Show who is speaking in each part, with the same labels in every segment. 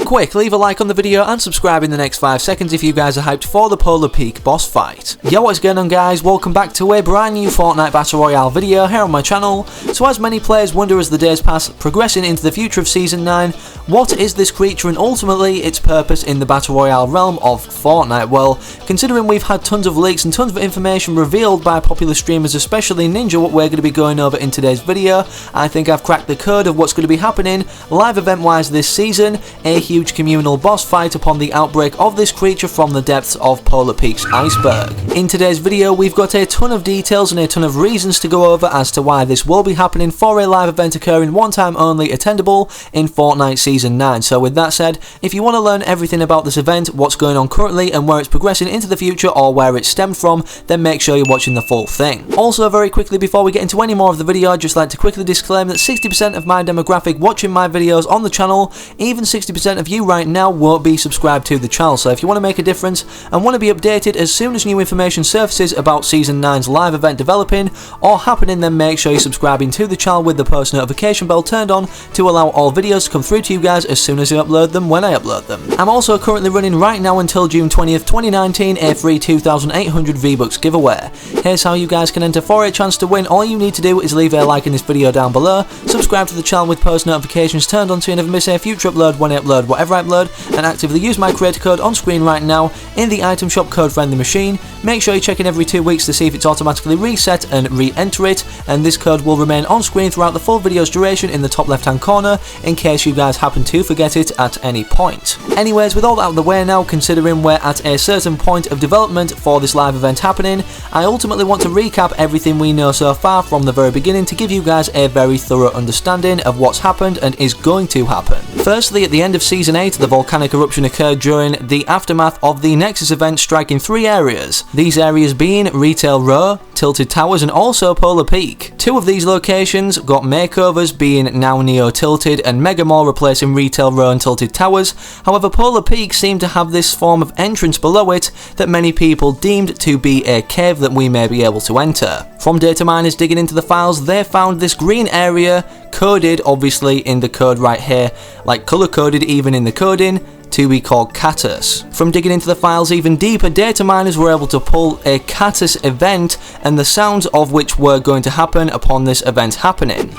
Speaker 1: quick, leave a like on the video and subscribe in the next 5 seconds if you guys are hyped for the Polar Peak boss fight. Yo, what's going on guys, welcome back to a brand new Fortnite Battle Royale video here on my channel. So as many players wonder as the days pass, progressing into the future of Season 9, what is this creature and ultimately its purpose in the Battle Royale realm of Fortnite? Well, considering we've had tons of leaks and tons of information revealed by popular streamers, especially Ninja, what we're going to be going over in today's video, I think I've cracked the code of what's going to be happening live event wise this season, a huge communal boss fight upon the outbreak of this creature from the depths of Polar Peak's iceberg. In today's video we've got a ton of details and a ton of reasons to go over as to why this will be happening for a live event occurring one time only, attendable in Fortnite Season 9. So with that said, if you want to learn everything about this event, what's going on currently and where it's progressing into the future or where it stemmed from, then make sure you're watching the full thing. Also, very quickly before we get into any more of the video, I'd just like to quickly disclaim that 60% of my demographic watching my videos on the channel, even 60% of you right now, won't be subscribed to the channel. So if you want to make a difference and want to be updated as soon as new information surfaces about Season 9's live event developing or happening, then make sure you're subscribing to the channel with the post notification bell turned on to allow all videos to come through to you guys as soon as I upload them when I upload them. I'm also currently running right now until June 20th, 2019 a free 2,800 V-Bucks giveaway. Here's how you guys can enter for a chance to win. All you need to do is leave a like in this video down below, subscribe to the channel with post notifications turned on so you never miss a future upload when I upload whatever I upload, and actively use my creator code on screen right now in the item shop code friendly machine. Make sure you check in every 2 weeks to see if it's automatically reset and re-enter it, and this code will remain on screen throughout the full video's duration in the top left hand corner in case you guys happen to forget it at any point. Anyways, with all that out of the way now, considering we're at a certain point of development for this live event happening, I ultimately want to recap everything we know so far from the very beginning to give you guys a very thorough understanding of what's happened and is going to happen. Firstly, at the end of Season 8, the volcanic eruption occurred during the aftermath of the Nexus event, striking 3 areas. These areas being Retail Row, Tilted Towers and also Polar Peak. 2 of these locations got makeovers, being now Neo Tilted and Mega Mall replacing Retail Row and Tilted Towers. However, Polar Peak seemed to have this form of entrance below it that many people deemed to be a cave that we may be able to enter. From data miners digging into the files, they found this green area coded, obviously in the code right here, like color coded even in the coding, to be called Catus. From digging into the files even deeper, data miners were able to pull a Catus event and the sounds of which were going to happen upon this event happening.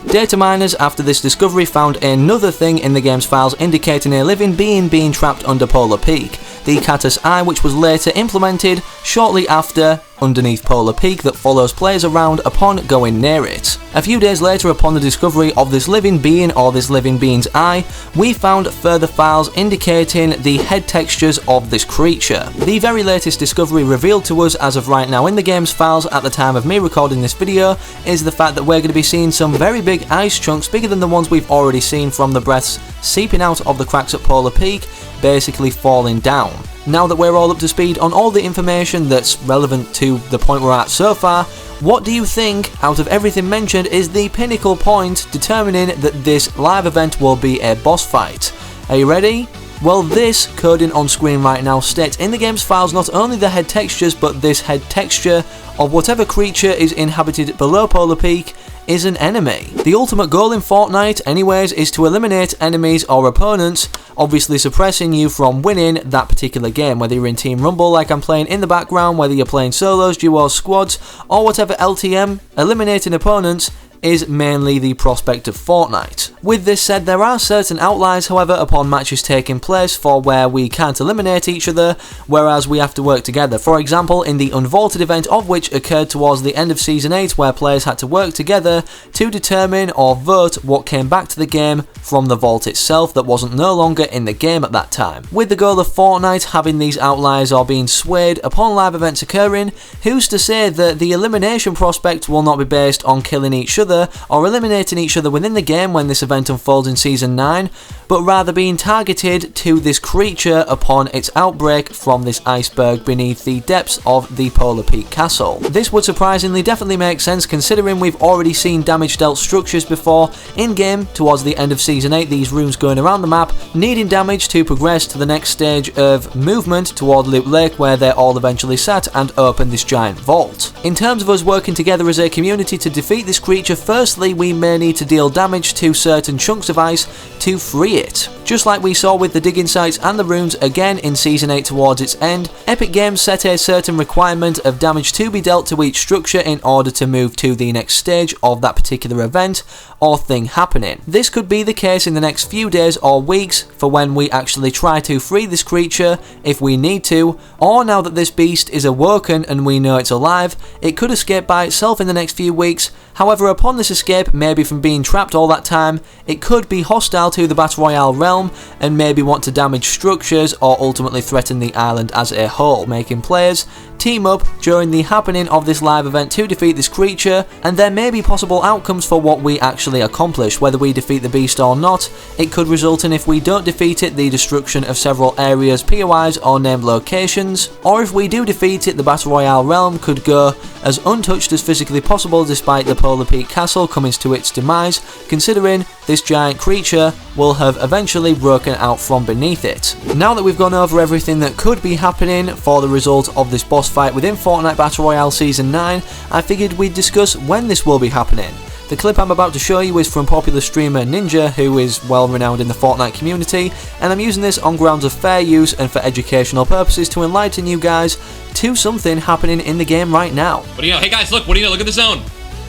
Speaker 1: Data miners after this discovery found another thing in the game's files indicating a living being being trapped under Polar Peak, the Catus Eye, which was later implemented shortly after underneath Polar Peak that follows players around upon going near it. A few days later, upon the discovery of this living being or this living being's eye, we found further files indicating the head textures of this creature. The very latest discovery revealed to us as of right now in the game's files at the time of me recording this video is the fact that we're going to be seeing some very big ice chunks, bigger than the ones we've already seen from the breaths seeping out of the cracks at Polar Peak, basically falling down. Now that we're all up to speed on all the information that's relevant to the point we're at so far, what do you think, out of everything mentioned, is the pinnacle point determining that this live event will be a boss fight? Are you ready? Well, this coding on screen right now states in the game's files not only the head textures, but this head texture of whatever creature is inhabited below Polar Peak is an enemy. The ultimate goal in Fortnite anyways is to eliminate enemies or opponents, obviously suppressing you from winning that particular game, whether you're in Team Rumble like I'm playing in the background, whether you're playing solos, duos, squads, or whatever LTM, eliminating opponents is mainly the prospect of Fortnite. With this said, there are certain outliers however upon matches taking place for where we can't eliminate each other, whereas we have to work together. For example, in the Unvaulted event, of which occurred towards the end of Season 8, where players had to work together to determine or vote what came back to the game from the vault itself that wasn't no longer in the game at that time. With the goal of Fortnite having these outliers or being swayed upon live events occurring, who's to say that the elimination prospect will not be based on killing each other other or eliminating each other within the game when this event unfolds in Season 9, but rather being targeted to this creature upon its outbreak from this iceberg beneath the depths of the Polar Peak Castle. This would surprisingly definitely make sense considering we've already seen damage dealt structures before in-game towards the end of Season 8, these rooms going around the map, needing damage to progress to the next stage of movement toward Loot Lake where they're all eventually set and open this giant vault. In terms of us working together as a community to defeat this creature, firstly we may need to deal damage to certain chunks of ice to free it. Just like we saw with the digging sites and the runes again in Season 8 towards its end, Epic Games set a certain requirement of damage to be dealt to each structure in order to move to the next stage of that particular event or thing happening. This could be the case in the next few days or weeks for when we actually try to free this creature if we need to, or now that this beast is awoken and we know it's alive, it could escape by itself in the next few weeks. However, upon this escape, maybe from being trapped all that time, it could be hostile to the Battle Royale realm and maybe want to damage structures or ultimately threaten the island as a whole, making players team up during the happening of this live event to defeat this creature, and there may be possible outcomes for what we actually accomplish. Whether we defeat the beast or not, it could result in, if we don't defeat it, the destruction of several areas, POIs or named locations, or if we do defeat it, the Battle Royale realm could go as untouched as physically possible despite the Polar Peak Castle coming to its demise, considering this giant creature will have eventually broken out from beneath it. Now that we've gone over everything that could be happening for the result of this boss fight within Fortnite Battle Royale Season 9, I figured we'd discuss when this will be happening. The clip I'm about to show you is from popular streamer Ninja, who is well renowned in the Fortnite community, and I'm using this on grounds of fair use and for educational purposes to enlighten you guys to something happening in the game right now.
Speaker 2: What do you know? Hey guys, look, what do you know? Look at the zone.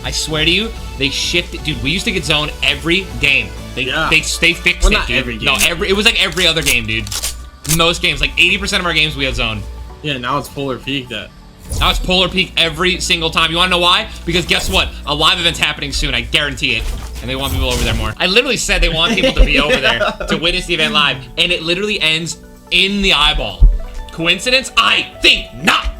Speaker 2: I swear to you, they shifted. Dude, we used to get zone every game. They fixed it, dude.
Speaker 3: Every game.
Speaker 2: No, it was like every other game, dude. Most games, like 80% of our games we had zone.
Speaker 3: Yeah, now it's Polar Peak that.
Speaker 2: Now it's Polar Peak every single time. You wanna know why? Because guess what? A live event's happening soon, I guarantee it. And they want people over there more. I literally said they want people to be over there to witness the event live, and it literally ends in the eyeball. Coincidence? I think not!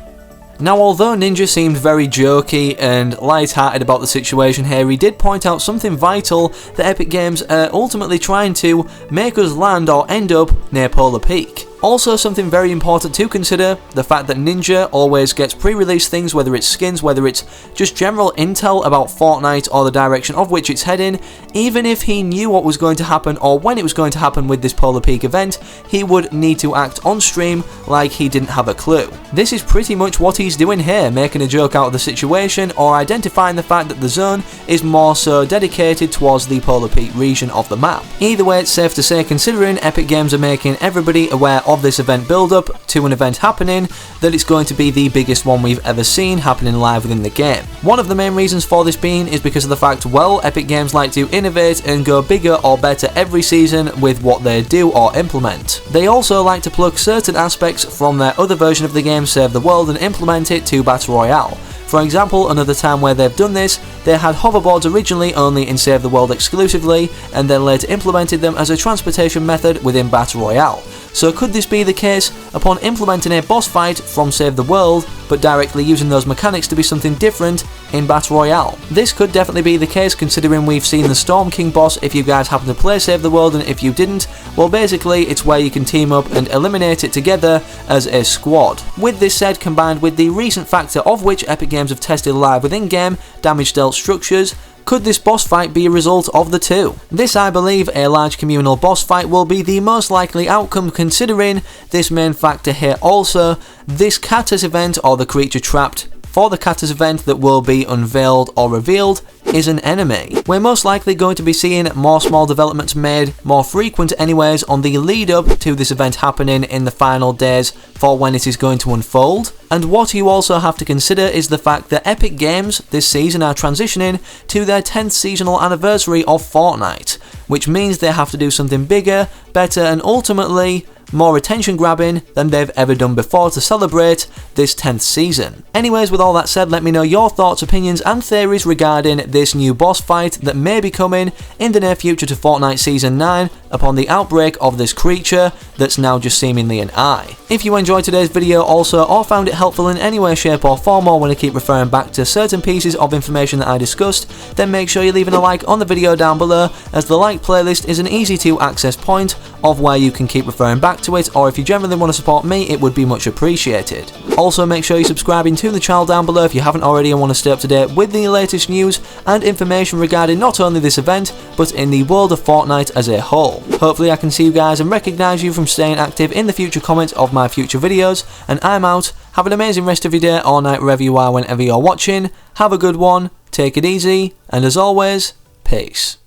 Speaker 1: Now, although Ninja seemed very jokey and light-hearted about the situation here, he did point out something vital that Epic Games are ultimately trying to make us land or end up near Polar Peak. Also, something very important to consider, the fact that Ninja always gets pre-release things, whether it's skins, whether it's just general intel about Fortnite or the direction of which it's heading. Even if he knew what was going to happen or when it was going to happen with this Polar Peak event, he would need to act on stream like he didn't have a clue. This is pretty much what he's doing here, making a joke out of the situation or identifying the fact that the zone is more so dedicated towards the Polar Peak region of the map. Either way, it's safe to say, considering Epic Games are making everybody aware of this event build-up to an event happening, that it's going to be the biggest one we've ever seen happening live within the game. One of the main reasons for this being is because of the fact, well, Epic Games like to innovate and go bigger or better every season with what they do or implement. They also like to pluck certain aspects from their other version of the game, Save the World, and implement it to Battle Royale. For example, another time where they've done this, they had hoverboards originally only in Save the World exclusively, and then later implemented them as a transportation method within Battle Royale. So could this be the case upon implementing a boss fight from Save the World, but directly using those mechanics to be something different in Battle Royale? This could definitely be the case, considering we've seen the Storm King boss. If you guys happen to play Save the World, and if you didn't, well, basically it's where you can team up and eliminate it together as a squad. With this said, combined with the recent factor of which Epic Games have tested live within game, damage dealt structures, could this boss fight be a result of the two? This, I believe, a large communal boss fight will be the most likely outcome, considering this main factor here also, this Katas event, or the creature trapped for the Katas event that will be unveiled or revealed, is an enemy. We're most likely going to be seeing more small developments made, more frequent anyways, on the lead up to this event happening in the final days for when it is going to unfold. And what you also have to consider is the fact that Epic Games this season are transitioning to their 10th seasonal anniversary of Fortnite, which means they have to do something bigger, better, and ultimately more attention grabbing than they've ever done before to celebrate this 10th season. Anyways, with all that said, let me know your thoughts, opinions and theories regarding this new boss fight that may be coming in the near future to Fortnite Season 9. upon the outbreak of this creature that's now just seemingly an eye. If you enjoyed today's video also, or found it helpful in any way, shape or form, or want to keep referring back to certain pieces of information that I discussed, then make sure you're leaving a like on the video down below, as the like playlist is an easy to access point of where you can keep referring back to it, or if you generally want to support me, it would be much appreciated. Also make sure you're subscribing to the channel down below if you haven't already and want to stay up to date with the latest news and information regarding not only this event, but in the world of Fortnite as a whole. Hopefully I can see you guys and recognise you from staying active in the future comments of my future videos, and I'm out. Have an amazing rest of your day or night wherever you are, whenever you're watching. Have a good one, take it easy, and as always, peace.